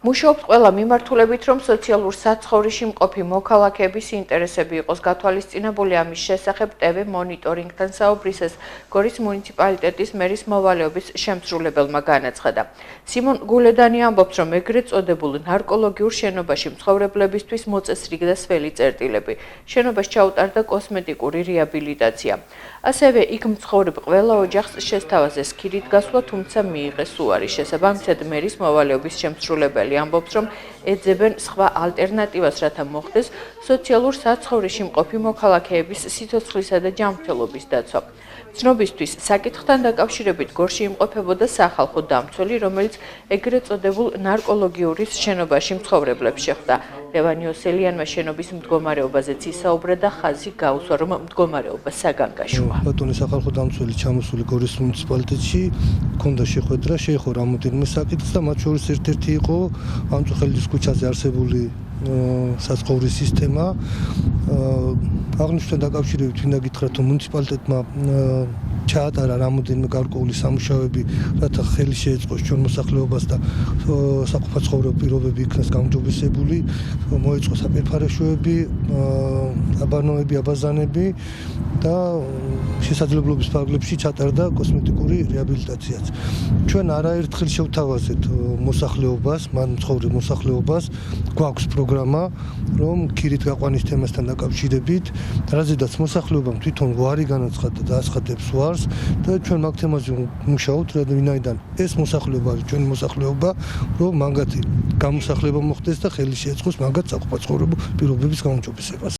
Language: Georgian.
მუშაობს ყველა მიმართულებით, რომ სოციალურ საცხოვრისში მყოფი მოქალაქეების ინტერესები იყოს გათვალისწინებული. ამის შესახებ TV მონიტორინგთან საუბრისას გორის მუნიციპალიტეტის მერის მოვალეობის შემსრულებელმა განაცხადა. სიმონ გულედანი ამბობს, რომ ეგრეთ წოდებულ ნარკოლოგიურ შენობაში მცხოვრებლებისთვის მოწესრიგდა სველი წერტილები. შენობას ჩაუტარდა კოსმეტიკური რეაბილიტაცია. ასევე იქ მცხოვრებ ყველა ოჯახს შესთავაზეს ქირით გასვლა, თუმცა მიიღეს უარი. შესაბამისად მერის მოვალეობის შემსრულებელი ამბობს, რომ ეძებენ სხვა ალტერნატივას, რათა მოხდეს სოციალურ საცხოვრისში მყოფი მოქალაქეების სიცოცხლისა და ჯანმრთელობის დაცვა. ცნობისთვის საკითხთან დაკავშირებით გორში იმყოფებოდა სახალხო დამცველი, რომელიც ეგრეთ წოდებულ ნარკოლოგიურის შენობაში მცხოვრებლებს შეხვდა. ლევან იოსელიანმა შენობის მდგომარეობაზეც ისაუბრა და ხაზი გაუსვა, რომ მდგომარეობა საგანგაშოა. ბატონი სახალხო დამცველი ჩამოსული გორის მუნიციპალიტეტში ჰქონდა შეხვედრა, შეეხო რამოდენიმე საკითხს და მათ შორის ერთ-ერთი იყო ამწუხელის ქუჩაზე არსებული საცხოვრის სისტემა. აღნიშნულთან დაკავშირებით მინდა გითხრათ, რომ მუნიციპალიტეტმა ჩაატარა რამოდენიმე გარკვეული სამუშაოები, რათა ხელი შეეწყოს ჩვენ მოსახლეობას და საყოფაცხოვრებო პირობები იქნას გაუმჯობესებული, მოეწყო საპირფარეშოები, აბანოები, აბაზანები და შესაძლებლობის ფარგლებში ჩატარდა კოსმეტიკური რეაბილიტაციაც. ჩვენ არაერთხელ შევთავაზეთ მოსახლეობას, მან მცხოვრებ მოსახლეობას, გვაქვს პროგრამა, რომ ქირით გაყვანის თემასთან დაკავშირებით, რაზედაც მოსახლეობამ თვითონ უარი განაცხადა და აცხადებს უარს და ჩვენ მაგ თემაზე ვმუშაობთ, ვინაიდან ეს მოსახლეობა არის ჩვენი მოსახლეობა, რომ მაგათი გამოსახლება მოხდეს და ხელი შეეწყოს მაგათ საყოფაცხოვრებო პირობების გაუმჯობესებას.